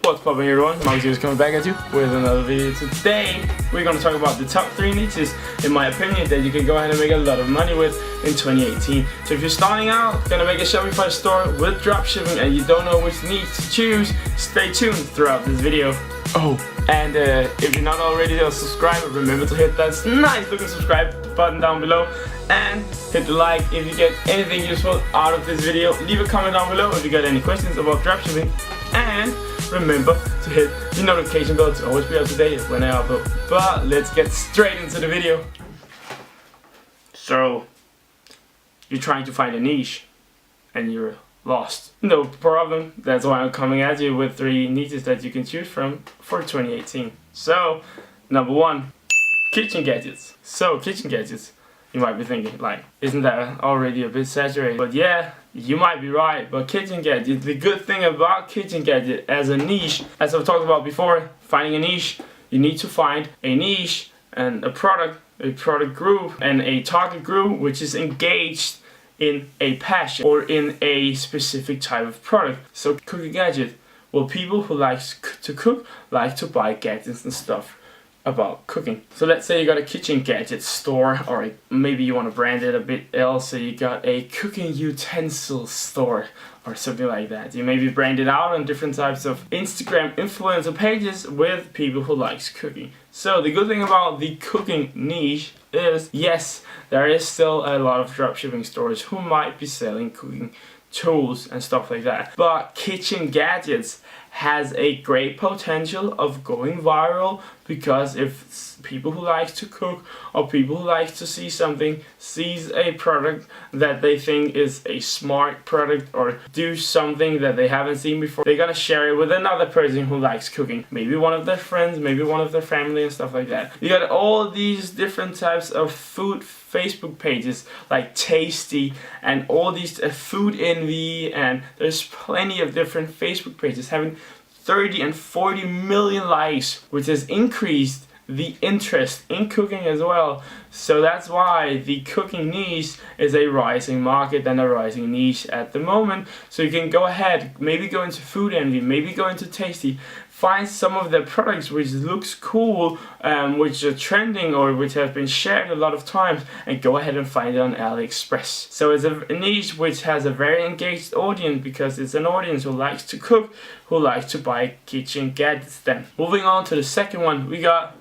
What's poppin' everyone, Markus is coming back at you with another video. Today we're going to talk about the top 3 niches, in my opinion, that you can go ahead and make a lot of money with in 2018. So if you're starting out, gonna make a Shopify store with dropshipping and you don't know which niche to choose, stay tuned throughout this video. Oh, and if you're not already a subscriber, remember to hit that nice looking subscribe button down below and hit the like if you get anything useful out of this video. Leave a comment down below if you got any questions about dropshipping, and remember to hit the notification bell to always be up to date when I upload. But let's get straight into the video. So, you're trying to find a niche and you're lost. No problem, that's why I'm coming at you with 3 niches that you can choose from for 2018. So, number 1, kitchen gadgets. So, kitchen gadgets, you might be thinking, like, isn't that already a bit saturated? But yeah, you might be right, but kitchen gadgets, the good thing about kitchen gadget as a niche, as I've talked about before, finding a niche, you need to find a niche and a product group and a target group which is engaged in a passion or in a specific type of product. So cooking gadget, well, people who like to cook like to buy gadgets and stuff about cooking. So let's say you got a kitchen gadget store, or maybe you want to brand it a bit else, so you got a cooking utensil store or something like that. You maybe brand it out on different types of Instagram influencer pages with people who likes cooking. So the good thing about the cooking niche is, yes, there is still a lot of dropshipping stores who might be selling cooking tools and stuff like that, but kitchen gadgets has a great potential of going viral, because if people who like to cook or people who like to see something sees a product that they think is a smart product or do something that they haven't seen before, they're gonna share it with another person who likes cooking, maybe one of their friends, maybe one of their family and stuff like that. You got all these different types of food Facebook pages like Tasty and all these Food Envy, and there's plenty of different Facebook pages having 30 and 40 million likes, which has increased the interest in cooking as well. So that's why the cooking niche is a rising market and a rising niche at the moment. So you can go ahead, maybe go into Food Envy, maybe go into Tasty, find some of the products which looks cool, which are trending or which have been shared a lot of times, and go ahead and find it on AliExpress. So it's a niche which has a very engaged audience, because it's an audience who likes to cook, who likes to buy kitchen gadgets then. Moving on to the second one, we got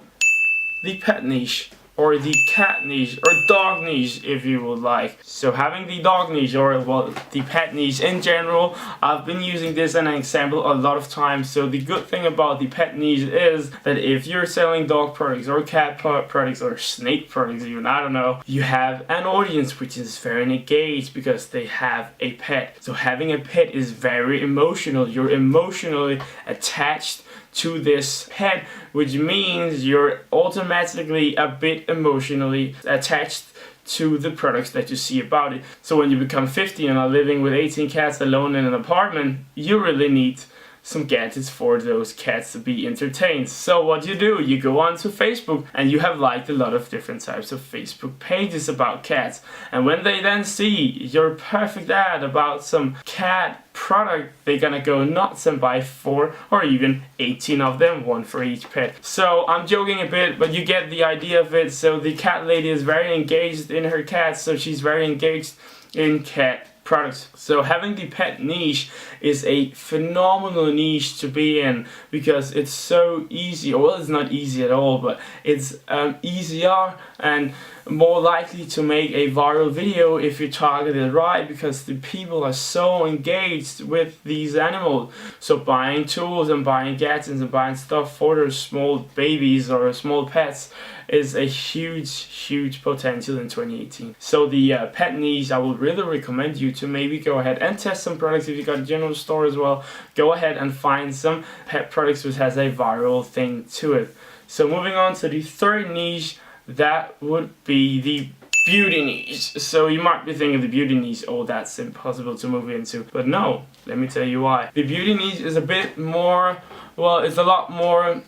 the pet niche, or the cat niche, or dog niche if you would like. So having the dog niche, or well, the pet niche in general, I've been using this as an example a lot of times. So the good thing about the pet niche is that if you're selling dog products or cat products or snake products even, I don't know, you have an audience which is very engaged because they have a pet. So having a pet is very emotional. You're emotionally attached to this pet, which means you're automatically a bit emotionally attached to the products that you see about it. So when you become 50 and are living with 18 cats alone in an apartment, you really need some gadgets for those cats to be entertained. So what you do, you go onto Facebook and you have liked a lot of different types of Facebook pages about cats, and when they then see your perfect ad about some cat product, they're gonna go nuts and buy 4 or even 18 of them, 1 for each pet. So I'm joking a bit, but you get the idea of it. So the cat lady is very engaged in her cats, so she's very engaged in cat products. So having the pet niche is a phenomenal niche to be in, because it's so easy, or well, it's not easy at all, but it's easier and more likely to make a viral video if you target it right, because the people are so engaged with these animals. So buying tools and buying gadgets and buying stuff for their small babies or small pets is a huge potential in 2018. So the pet niche, I would really recommend you to maybe go ahead and test some products. If you got a general store as well, go ahead and find some pet products which has a viral thing to it. So moving on to the third niche, that would be the beauty niche. So you might be thinking the beauty niche, oh, that's impossible to move into. But no, let me tell you why. The beauty niche is a bit more, well, it's a lot more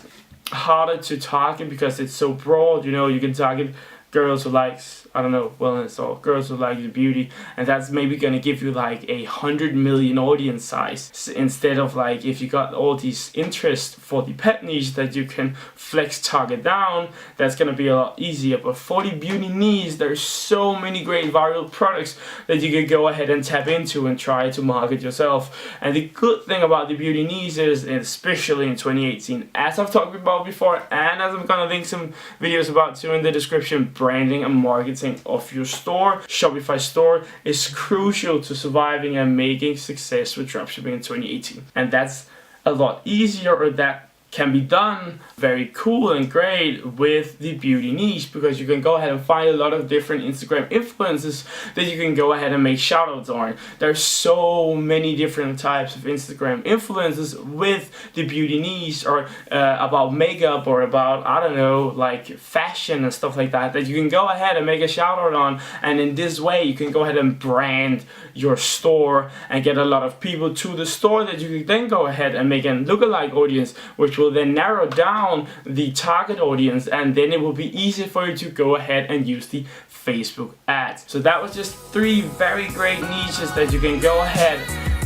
harder to target because it's so broad. You know, you can target girls who likes I don't know, wellness or girls who like beauty, and that's maybe gonna give you like 100 million audience size, instead of like if you got all these interests for the pet niche that you can flex target down. That's gonna be a lot easier. But for the beauty niche, there's so many great viral products that you can go ahead and tap into and try to market yourself. And the good thing about the beauty niche is, especially in 2018, as I've talked about before, and as I'm gonna link some videos about too in the description, branding and marketing of your store, Shopify store, is crucial to surviving and making success with dropshipping in 2018. And that's a lot easier, or that can be done very cool and great with the beauty niche, because you can go ahead and find a lot of different Instagram influencers that you can go ahead and make shoutouts on. There's so many different types of Instagram influencers with the beauty niche, or about makeup, or about, I don't know, like fashion and stuff like that, that you can go ahead and make a shoutout on. And in this way you can go ahead and brand your store and get a lot of people to the store that you can then go ahead and make a lookalike audience, which will then narrow down the target audience, and then it will be easy for you to go ahead and use the Facebook ads. So that was just 3 very great niches that you can go ahead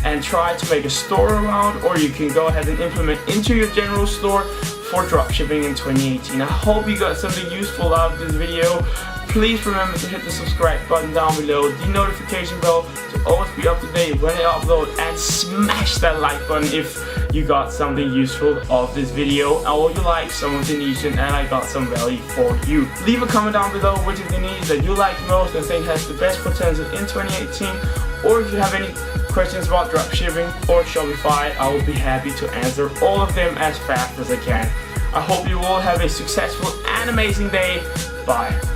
and try to make a store around, or you can go ahead and implement into your general store for dropshipping in 2018. I hope you got something useful out of this video. Please remember to hit the subscribe button down below, the notification bell to always be up to date when I upload, and smash that like button if you got something useful of this video, or you like some of the niches and I got some value for you. Leave a comment down below which of the niches that you like most and think has the best potential in 2018, or if you have any questions about dropshipping or Shopify, I will be happy to answer all of them as fast as I can. I hope you all have a successful and amazing day. Bye.